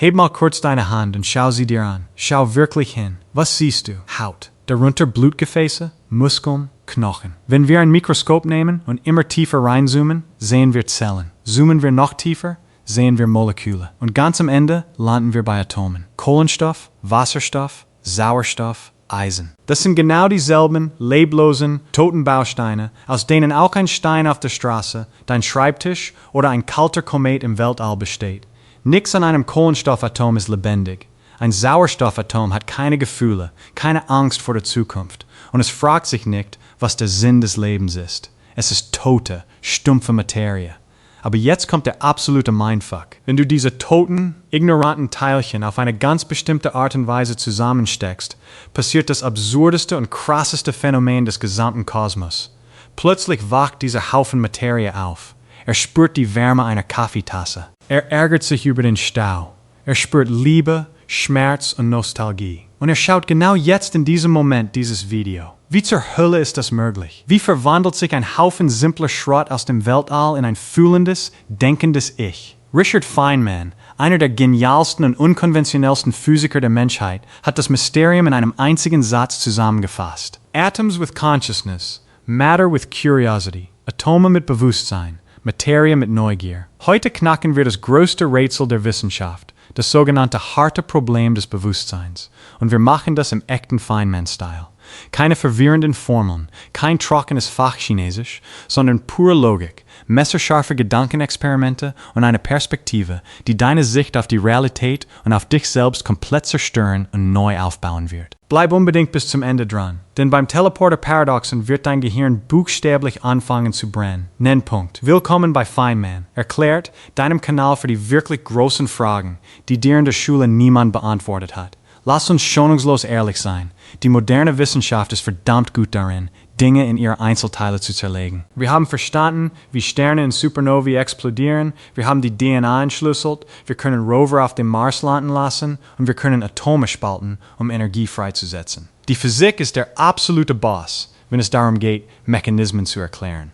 Heb mal kurz deine Hand und schau sie dir an. Schau wirklich hin. Was siehst du? Haut. Darunter Blutgefäße, Muskeln, Knochen. Wenn wir ein Mikroskop nehmen und immer tiefer reinzoomen, sehen wir Zellen. Zoomen wir noch tiefer, sehen wir Moleküle. Und ganz am Ende landen wir bei Atomen. Kohlenstoff, Wasserstoff, Sauerstoff, Eisen. Das sind genau dieselben leblosen, toten Bausteine, aus denen auch ein Stein auf der Straße, dein Schreibtisch oder ein kalter Komet im Weltall besteht. Nichts an einem Kohlenstoffatom ist lebendig. Ein Sauerstoffatom hat keine Gefühle, keine Angst vor der Zukunft. Und es fragt sich nicht, was der Sinn des Lebens ist. Es ist tote, stumpfe Materie. Aber jetzt kommt der absolute Mindfuck. Wenn du diese toten, ignoranten Teilchen auf eine ganz bestimmte Art und Weise zusammensteckst, passiert das absurdeste und krasseste Phänomen des gesamten Kosmos. Plötzlich wacht dieser Haufen Materie auf. Er spürt die Wärme einer Kaffeetasse. Er ärgert sich über den Stau. Er spürt Liebe, Schmerz und Nostalgie. Und er schaut genau jetzt in diesem Moment dieses Video. Wie zur Hölle ist das möglich? Wie verwandelt sich ein Haufen simpler Schrott aus dem Weltall in ein fühlendes, denkendes Ich? Richard Feynman, einer der genialsten und unkonventionellsten Physiker der Menschheit, hat das Mysterium in einem einzigen Satz zusammengefasst. Atoms with consciousness, matter with curiosity, Atome mit Bewusstsein, Materie mit Neugier. Heute knacken wir das größte Rätsel der Wissenschaft, das sogenannte harte Problem des Bewusstseins. Und wir machen das im echten Feynman-Style. Keine verwirrenden Formeln, kein trockenes Fachchinesisch, sondern pure Logik, messerscharfe Gedankenexperimente und eine Perspektive, die deine Sicht auf die Realität und auf dich selbst komplett zerstören und neu aufbauen wird. Bleib unbedingt bis zum Ende dran, denn beim Teleporter-Paradoxon wird dein Gehirn buchstäblich anfangen zu brennen. Nennpunkt. Willkommen bei Feynman. Erklärt, deinem Kanal für die wirklich großen Fragen, die dir in der Schule niemand beantwortet hat. Lass uns schonungslos ehrlich sein. Die moderne Wissenschaft ist verdammt gut darin, Dinge in ihre Einzelteile zu zerlegen. Wir haben verstanden, wie Sterne in Supernovae explodieren, wir haben die DNA entschlüsselt, wir können Rover auf dem Mars landen lassen und wir können Atome spalten, um Energie freizusetzen. Die Physik ist der absolute Boss, wenn es darum geht, Mechanismen zu erklären.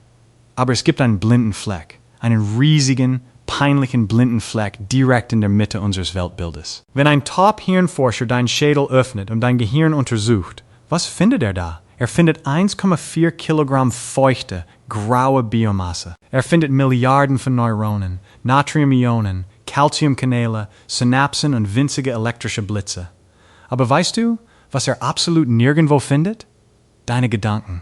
Aber es gibt einen blinden Fleck, einen riesigen, peinlichen blinden Fleck direkt in der Mitte unseres Weltbildes. Wenn ein Top-Hirnforscher deinen Schädel öffnet und dein Gehirn untersucht, was findet er da? Er findet 1,4 Kilogramm feuchte, graue Biomasse. Er findet Milliarden von Neuronen, Natriumionen, Calciumkanäle, Synapsen und winzige elektrische Blitze. Aber weißt du, was er absolut nirgendwo findet? Deine Gedanken.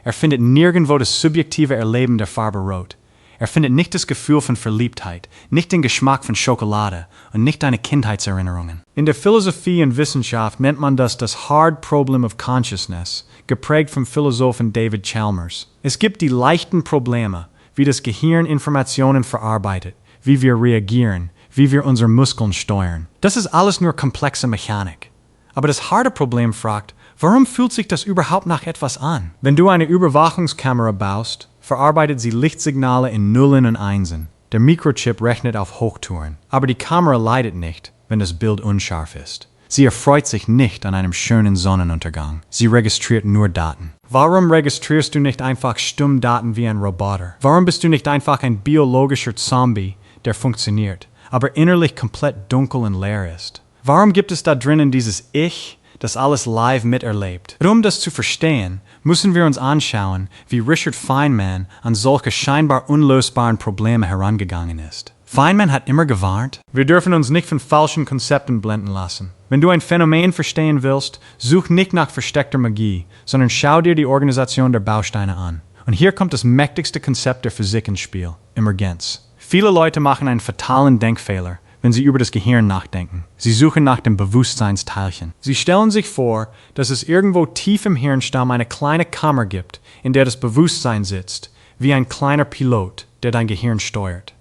Er findet nirgendwo das subjektive Erleben der Farbe Rot. Er findet nicht das Gefühl von Verliebtheit, nicht den Geschmack von Schokolade und nicht deine Kindheitserinnerungen. In der Philosophie und Wissenschaft nennt man das Hard Problem of Consciousness, geprägt vom Philosophen David Chalmers. Es gibt die leichten Probleme, wie das Gehirn Informationen verarbeitet, wie wir reagieren, wie wir unsere Muskeln steuern. Das ist alles nur komplexe Mechanik. Aber das harte Problem fragt, warum fühlt sich das überhaupt nach etwas an? Wenn du eine Überwachungskamera baust, verarbeitet sie Lichtsignale in Nullen und Einsen. Der Mikrochip rechnet auf Hochtouren. Aber die Kamera leidet nicht, wenn das Bild unscharf ist. Sie erfreut sich nicht an einem schönen Sonnenuntergang. Sie registriert nur Daten. Warum registrierst du nicht einfach stumm Daten wie ein Roboter? Warum bist du nicht einfach ein biologischer Zombie, der funktioniert, aber innerlich komplett dunkel und leer ist? Warum gibt es da drinnen dieses Ich, das alles live miterlebt? Um das zu verstehen, müssen wir uns anschauen, wie Richard Feynman an solche scheinbar unlösbaren Probleme herangegangen ist. Feynman hat immer gewarnt, wir dürfen uns nicht von falschen Konzepten blenden lassen. Wenn du ein Phänomen verstehen willst, such nicht nach versteckter Magie, sondern schau dir die Organisation der Bausteine an. Und hier kommt das mächtigste Konzept der Physik ins Spiel, Emergenz. Viele Leute machen einen fatalen Denkfehler, wenn sie über das Gehirn nachdenken. Sie suchen nach dem Bewusstseinsteilchen. Sie stellen sich vor, dass es irgendwo tief im Hirnstamm eine kleine Kammer gibt, in der das Bewusstsein sitzt, wie ein kleiner Pilot, der dein Gehirn steuert.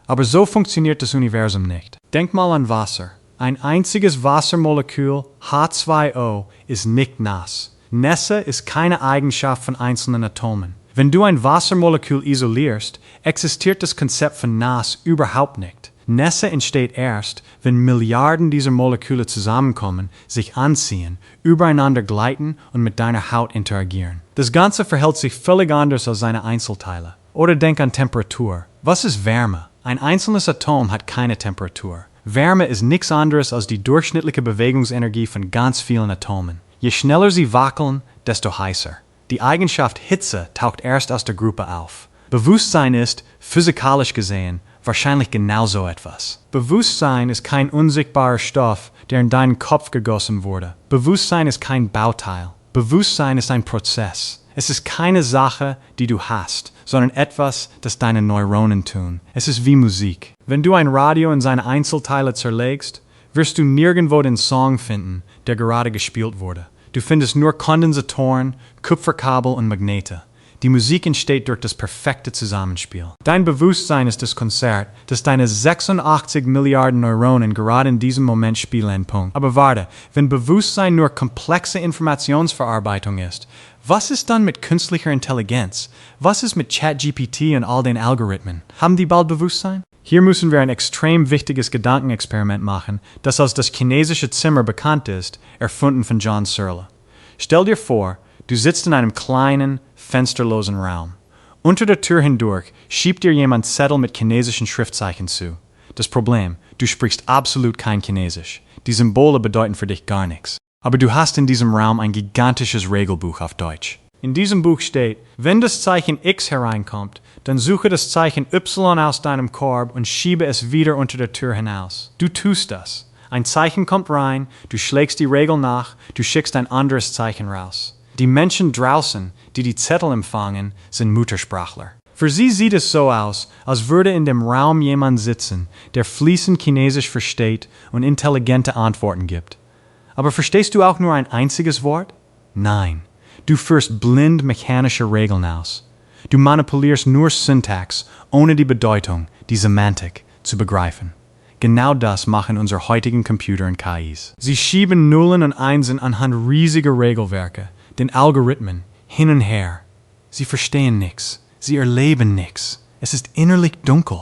Aber so funktioniert das Universum nicht. Denk mal an Wasser. Ein einziges Wassermolekül, H2O, ist nicht nass. Nässe ist keine Eigenschaft von einzelnen Atomen. Wenn du ein Wassermolekül isolierst, existiert das Konzept von nass überhaupt nicht. Nässe entsteht erst, wenn Milliarden dieser Moleküle zusammenkommen, sich anziehen, übereinander gleiten und mit deiner Haut interagieren. Das Ganze verhält sich völlig anders als seine Einzelteile. Oder denk an Temperatur. Was ist Wärme? Ein einzelnes Atom hat keine Temperatur. Wärme ist nix anderes als die durchschnittliche Bewegungsenergie von ganz vielen Atomen. Je schneller sie wackeln, desto heißer. Die Eigenschaft Hitze taucht erst aus der Gruppe auf. Bewusstsein ist, physikalisch gesehen, wahrscheinlich genauso etwas. Bewusstsein ist kein unsichtbarer Stoff, der in deinen Kopf gegossen wurde. Bewusstsein ist kein Bauteil. Bewusstsein ist ein Prozess. Es ist keine Sache, die du hast, sondern etwas, das deine Neuronen tun. Es ist wie Musik. Wenn du ein Radio in seine Einzelteile zerlegst, wirst du nirgendwo den Song finden, der gerade gespielt wurde. Du findest nur Kondensatoren, Kupferkabel und Magnete. Die Musik entsteht durch das perfekte Zusammenspiel. Dein Bewusstsein ist das Konzert, das deine 86 Milliarden Neuronen gerade in diesem Moment spielen. Punkt. Aber warte, wenn Bewusstsein nur komplexe Informationsverarbeitung ist, was ist dann mit künstlicher Intelligenz? Was ist mit ChatGPT und all den Algorithmen? Haben die bald Bewusstsein? Hier müssen wir ein extrem wichtiges Gedankenexperiment machen, das als das chinesische Zimmer bekannt ist, erfunden von John Searle. Stell dir vor, du sitzt in einem kleinen, fensterlosen Raum. Unter der Tür hindurch schiebt dir jemand Zettel mit chinesischen Schriftzeichen zu. Das Problem, du sprichst absolut kein Chinesisch. Die Symbole bedeuten für dich gar nichts. Aber du hast in diesem Raum ein gigantisches Regelbuch auf Deutsch. In diesem Buch steht, wenn das Zeichen X hereinkommt, dann suche das Zeichen Y aus deinem Korb und schiebe es wieder unter der Tür hinaus. Du tust das. Ein Zeichen kommt rein, du schlägst die Regel nach, du schickst ein anderes Zeichen raus. Die Menschen draußen, die die Zettel empfangen, sind Muttersprachler. Für sie sieht es so aus, als würde in dem Raum jemand sitzen, der fließend Chinesisch versteht und intelligente Antworten gibt. Aber verstehst du auch nur ein einziges Wort? Nein. Du führst blind mechanische Regeln aus. Du manipulierst nur Syntax, ohne die Bedeutung, die Semantik, zu begreifen. Genau das machen unsere heutigen Computer und KIs. Sie schieben Nullen und Einsen anhand riesiger Regelwerke, den Algorithmen, hin und her. Sie verstehen nichts. Sie erleben nichts. Es ist innerlich dunkel.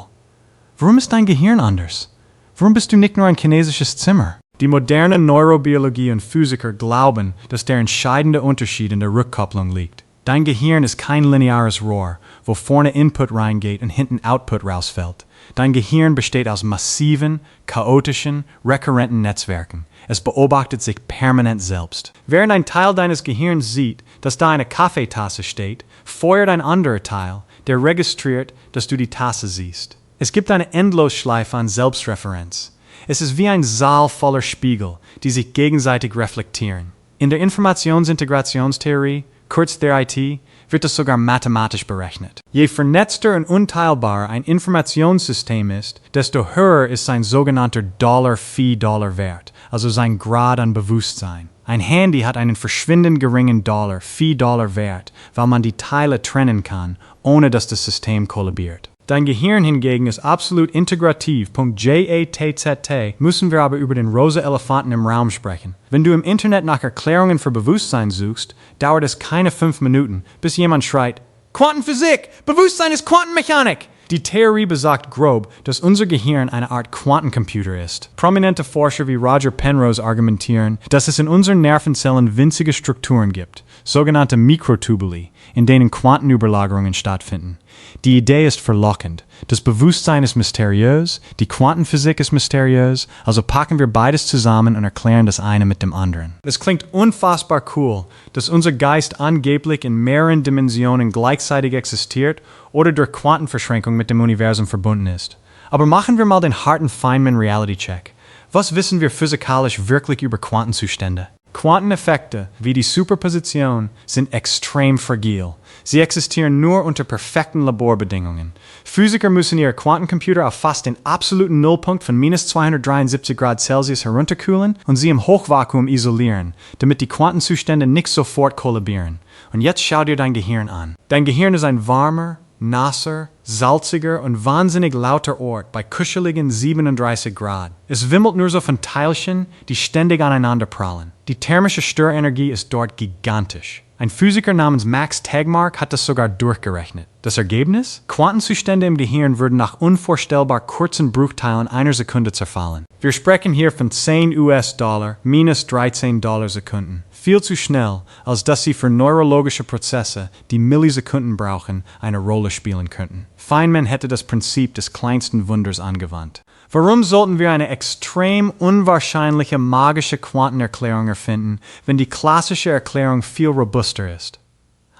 Warum ist dein Gehirn anders? Warum bist du nicht nur ein chinesisches Zimmer? Die moderne Neurobiologie und Physiker glauben, dass der entscheidende Unterschied in der Rückkopplung liegt. Dein Gehirn ist kein lineares Rohr, wo vorne Input reingeht und hinten Output rausfällt. Dein Gehirn besteht aus massiven, chaotischen, rekurrenten Netzwerken. Es beobachtet sich permanent selbst. Während ein Teil deines Gehirns sieht, dass da eine Kaffeetasse steht, feuert ein anderer Teil, der registriert, dass du die Tasse siehst. Es gibt eine Endlosschleife an Selbstreferenz. Es ist wie ein Saal voller Spiegel, die sich gegenseitig reflektieren. In der Informationsintegrationstheorie, kurz der IT, wird das sogar mathematisch berechnet. Je vernetzter und unteilbarer ein Informationssystem ist, desto höher ist sein sogenannter Dollar-Phi-Dollar-Wert, also sein Grad an Bewusstsein. Ein Handy hat einen verschwindend geringen Dollar-Phi-Dollar-Wert, weil man die Teile trennen kann, ohne dass das System kollabiert. Dein Gehirn hingegen ist absolut integrativ. JATZT müssen wir aber über den rosa Elefanten im Raum sprechen. Wenn du im Internet nach Erklärungen für Bewusstsein suchst, dauert es keine 5 Minuten, bis jemand schreit, Quantenphysik! Bewusstsein ist Quantenmechanik! Die Theorie besagt grob, dass unser Gehirn eine Art Quantencomputer ist. Prominente Forscher wie Roger Penrose argumentieren, dass es in unseren Nervenzellen winzige Strukturen gibt, sogenannte Mikrotubuli, in denen Quantenüberlagerungen stattfinden. Die Idee ist verlockend. Das Bewusstsein ist mysteriös, die Quantenphysik ist mysteriös, also packen wir beides zusammen und erklären das eine mit dem anderen. Es klingt unfassbar cool, dass unser Geist angeblich in mehreren Dimensionen gleichzeitig existiert oder durch Quantenverschränkung mit dem Universum verbunden ist. Aber machen wir mal den harten Feynman-Reality-Check. Was wissen wir physikalisch wirklich über Quantenzustände? Quanteneffekte, wie die Superposition, sind extrem fragil. Sie existieren nur unter perfekten Laborbedingungen. Physiker müssen ihre Quantencomputer auf fast den absoluten Nullpunkt von minus 273 Grad Celsius herunterkühlen und sie im Hochvakuum isolieren, damit die Quantenzustände nicht sofort kollabieren. Und jetzt schau dir dein Gehirn an. Dein Gehirn ist ein warmer, nasser, salziger und wahnsinnig lauter Ort bei kuscheligen 37 Grad. Es wimmelt nur so von Teilchen, die ständig aneinander prallen. Die thermische Störenergie ist dort gigantisch. Ein Physiker namens Max Tegmark hat das sogar durchgerechnet. Das Ergebnis? Quantenzustände im Gehirn würden nach unvorstellbar kurzen Bruchteilen einer Sekunde zerfallen. Wir sprechen hier von 10 US-Dollar minus 13 Dollar Sekunden. viel zu schnell, als dass sie für neurologische Prozesse, die Millisekunden brauchen, eine Rolle spielen könnten. Feynman hätte das Prinzip des kleinsten Wunders angewandt. Warum sollten wir eine extrem unwahrscheinliche magische Quantenerklärung erfinden, wenn die klassische Erklärung viel robuster ist?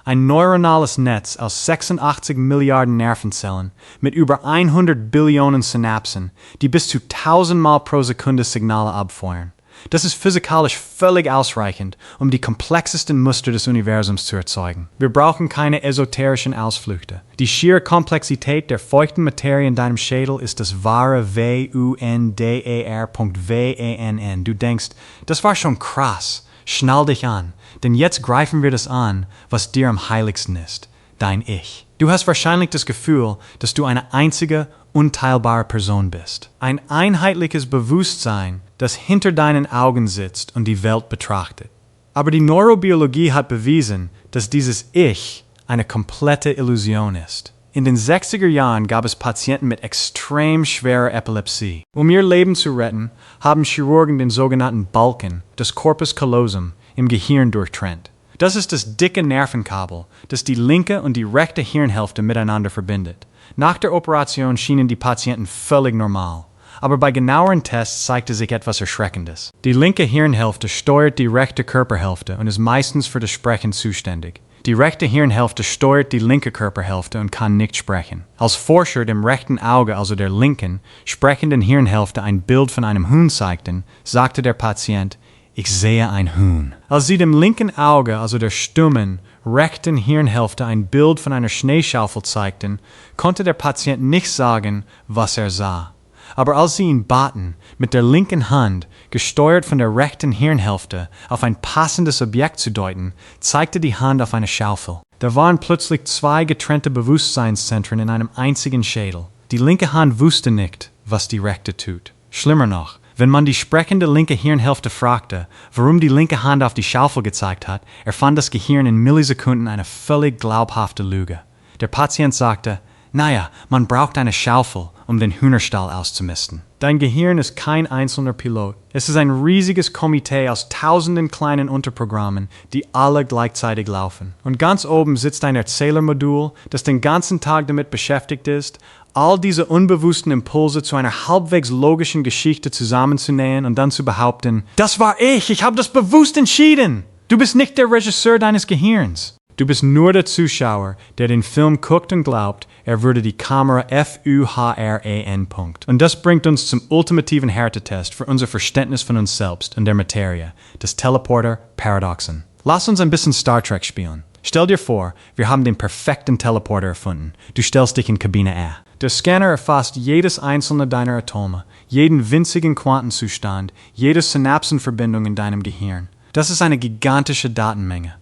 Ein neuronales Netz aus 86 Milliarden Nervenzellen mit über 100 Billionen Synapsen, die bis zu 1000 Mal pro Sekunde Signale abfeuern. Das ist physikalisch völlig ausreichend, um die komplexesten Muster des Universums zu erzeugen. Wir brauchen keine esoterischen Ausflüchte. Die schiere Komplexität der feuchten Materie in deinem Schädel ist das wahre WUNDER.WANN. Du denkst, das war schon krass. Schnall dich an, denn jetzt greifen wir das an, was dir am heiligsten ist, dein Ich. Du hast wahrscheinlich das Gefühl, dass du eine einzige, unteilbare Person bist. Ein einheitliches Bewusstsein, das hinter deinen Augen sitzt und die Welt betrachtet. Aber die Neurobiologie hat bewiesen, dass dieses Ich eine komplette Illusion ist. In den 60er Jahren gab es Patienten mit extrem schwerer Epilepsie. Um ihr Leben zu retten, haben Chirurgen den sogenannten Balken, das Corpus callosum, im Gehirn durchtrennt. Das ist das dicke Nervenkabel, das die linke und die rechte Hirnhälfte miteinander verbindet. Nach der Operation schienen die Patienten völlig normal. Aber bei genaueren Tests zeigte sich etwas Erschreckendes. Die linke Hirnhälfte steuert die rechte Körperhälfte und ist meistens für das Sprechen zuständig. Die rechte Hirnhälfte steuert die linke Körperhälfte und kann nicht sprechen. Als Forscher dem rechten Auge, also der linken, sprechenden Hirnhälfte ein Bild von einem Huhn zeigten, sagte der Patient, ich sehe ein Huhn. Als sie dem linken Auge, also der stummen, rechten Hirnhälfte ein Bild von einer Schneeschaufel zeigten, konnte der Patient nicht sagen, was er sah. Aber als sie ihn baten, mit der linken Hand, gesteuert von der rechten Hirnhälfte, auf ein passendes Objekt zu deuten, zeigte die Hand auf eine Schaufel. Da waren plötzlich zwei getrennte Bewusstseinszentren in einem einzigen Schädel. Die linke Hand wusste nicht, was die rechte tut. Schlimmer noch, wenn man die sprechende linke Hirnhälfte fragte, warum die linke Hand auf die Schaufel gezeigt hat, erfand das Gehirn in Millisekunden eine völlig glaubhafte Lüge. Der Patient sagte, naja, man braucht eine Schaufel, um den Hühnerstall auszumisten. Dein Gehirn ist kein einzelner Pilot. Es ist ein riesiges Komitee aus tausenden kleinen Unterprogrammen, die alle gleichzeitig laufen. Und ganz oben sitzt ein Erzählermodul, das den ganzen Tag damit beschäftigt ist, all diese unbewussten Impulse zu einer halbwegs logischen Geschichte zusammenzunähen und dann zu behaupten, das war ich habe das bewusst entschieden. Du bist nicht der Regisseur deines Gehirns. Du bist nur der Zuschauer, der den Film guckt und glaubt, er würde die Kamera FUHRAN. Und das bringt uns zum ultimativen Härtetest für unser Verständnis von uns selbst und der Materie, das Teleporter-Paradoxon. Lass uns ein bisschen Star Trek spielen. Stell dir vor, wir haben den perfekten Teleporter erfunden. Du stellst dich in Kabine A. Der Scanner erfasst jedes einzelne deiner Atome, jeden winzigen Quantenzustand, jede Synapsenverbindung in deinem Gehirn. Das ist eine gigantische Datenmenge.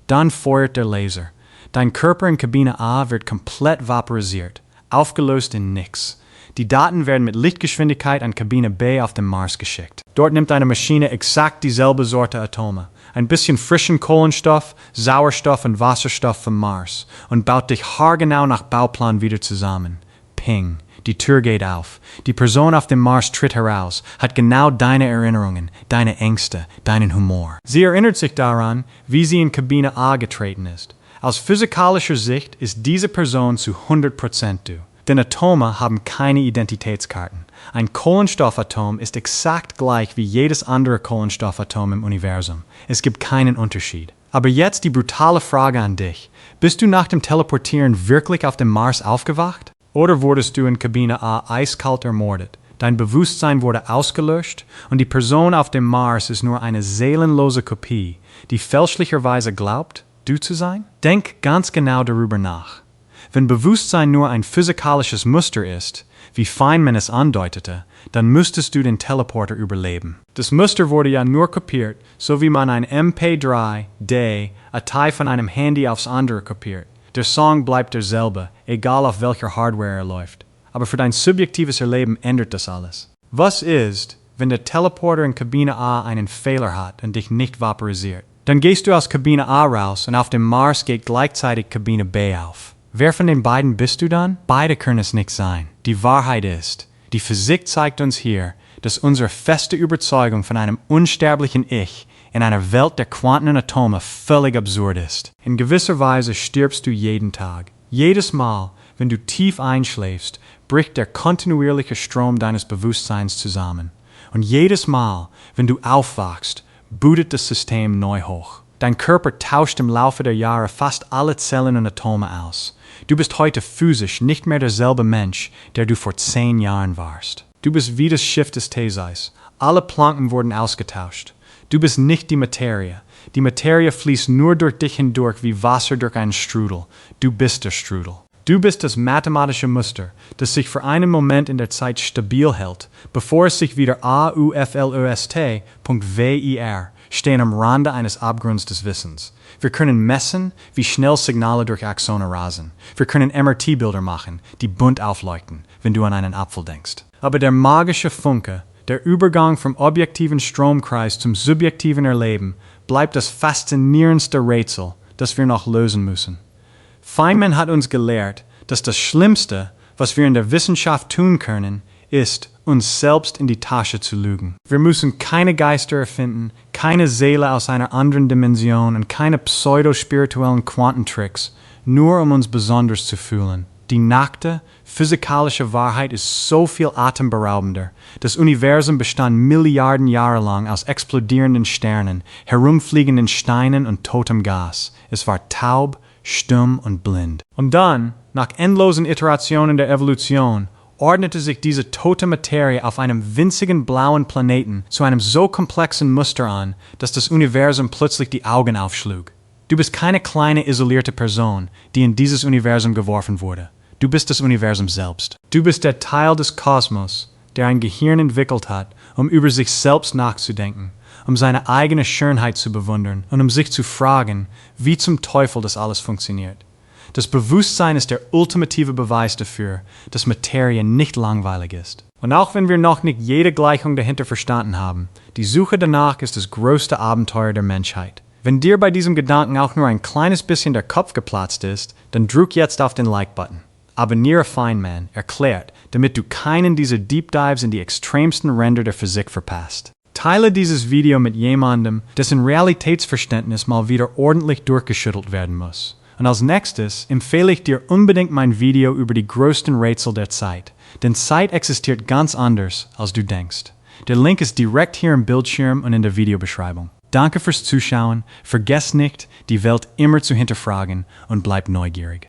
Dann feuert der Laser. Dein Körper in Kabine A wird komplett vaporisiert, aufgelöst in nichts. Die Daten werden mit Lichtgeschwindigkeit an Kabine B auf dem Mars geschickt. Dort nimmt eine Maschine exakt dieselbe Sorte Atome, ein bisschen frischen Kohlenstoff, Sauerstoff und Wasserstoff vom Mars und baut dich haargenau nach Bauplan wieder zusammen. Ping. Die Tür geht auf. Die Person auf dem Mars tritt heraus, hat genau deine Erinnerungen, deine Ängste, deinen Humor. Sie erinnert sich daran, wie sie in Kabine A getreten ist. Aus physikalischer Sicht ist diese Person zu 100% du. Denn Atome haben keine Identitätskarten. Ein Kohlenstoffatom ist exakt gleich wie jedes andere Kohlenstoffatom im Universum. Es gibt keinen Unterschied. Aber jetzt die brutale Frage an dich. Bist du nach dem Teleportieren wirklich auf dem Mars aufgewacht? Oder wurdest du in Kabine A eiskalt ermordet? Dein Bewusstsein wurde ausgelöscht und die Person auf dem Mars ist nur eine seelenlose Kopie, die fälschlicherweise glaubt, du zu sein? Denk ganz genau darüber nach. Wenn Bewusstsein nur ein physikalisches Muster ist, wie Feynman es andeutete, dann müsstest du den Teleporter überleben. Das Muster wurde ja nur kopiert, so wie man ein MP3-Datei von einem Handy aufs andere kopiert. Der Song bleibt derselbe, egal auf welcher Hardware er läuft. Aber für dein subjektives Erleben ändert das alles. Was ist, wenn der Teleporter in Kabine A einen Fehler hat und dich nicht vaporisiert? Dann gehst du aus Kabine A raus und auf dem Mars geht gleichzeitig Kabine B auf. Wer von den beiden bist du dann? Beide können es nicht sein. Die Wahrheit ist, die Physik zeigt uns hier, dass unsere feste Überzeugung von einem unsterblichen Ich in einer Welt der Quanten und Atome völlig absurd ist. In gewisser Weise stirbst du jeden Tag. Jedes Mal, wenn du tief einschläfst, bricht der kontinuierliche Strom deines Bewusstseins zusammen. Und jedes Mal, wenn du aufwachst, bootet das System neu hoch. Dein Körper tauscht im Laufe der Jahre fast alle Zellen und Atome aus. Du bist heute physisch nicht mehr derselbe Mensch, der du vor 10 Jahren warst. Du bist wie das Schiff des Theseus. Alle Planken wurden ausgetauscht. Du bist nicht die Materie. Die Materie fließt nur durch dich hindurch wie Wasser durch einen Strudel. Du bist der Strudel. Du bist das mathematische Muster, das sich für einen Moment in der Zeit stabil hält, bevor es sich wieder AUFLÖST.WIR stehen am Rande eines Abgrunds des Wissens. Wir können messen, wie schnell Signale durch Axone rasen. Wir können MRT-Bilder machen, die bunt aufleuchten, wenn du an einen Apfel denkst. Aber der magische Funke, der Übergang vom objektiven Stromkreis zum subjektiven Erleben, bleibt das faszinierendste Rätsel, das wir noch lösen müssen. Feynman hat uns gelehrt, dass das Schlimmste, was wir in der Wissenschaft tun können, ist, uns selbst in die Tasche zu lügen. Wir müssen keine Geister erfinden, keine Seele aus einer anderen Dimension und keine pseudo-spirituellen Quantentricks, nur um uns besonders zu fühlen. Die nackte, physikalische Wahrheit ist so viel atemberaubender. Das Universum bestand Milliarden Jahre lang aus explodierenden Sternen, herumfliegenden Steinen und totem Gas. Es war taub, stumm und blind. Und dann, nach endlosen Iterationen der Evolution, ordnete sich diese tote Materie auf einem winzigen blauen Planeten zu einem so komplexen Muster an, dass das Universum plötzlich die Augen aufschlug. Du bist keine kleine isolierte Person, die in dieses Universum geworfen wurde. Du bist das Universum selbst. Du bist der Teil des Kosmos, der ein Gehirn entwickelt hat, um über sich selbst nachzudenken, um seine eigene Schönheit zu bewundern und um sich zu fragen, wie zum Teufel das alles funktioniert. Das Bewusstsein ist der ultimative Beweis dafür, dass Materie nicht langweilig ist. Und auch wenn wir noch nicht jede Gleichung dahinter verstanden haben, die Suche danach ist das größte Abenteuer der Menschheit. Wenn dir bei diesem Gedanken auch nur ein kleines bisschen der Kopf geplatzt ist, dann drück jetzt auf den Like-Button. Abonniere Feynman, erklärt, damit du keinen dieser Deep Dives in die extremsten Ränder der Physik verpasst. Teile dieses Video mit jemandem, dessen Realitätsverständnis mal wieder ordentlich durchgeschüttelt werden muss. Und als nächstes empfehle ich dir unbedingt mein Video über die größten Rätsel der Zeit. Denn Zeit existiert ganz anders, als du denkst. Der Link ist direkt hier im Bildschirm und in der Videobeschreibung. Danke fürs Zuschauen, vergesst nicht, die Welt immer zu hinterfragen und bleib neugierig.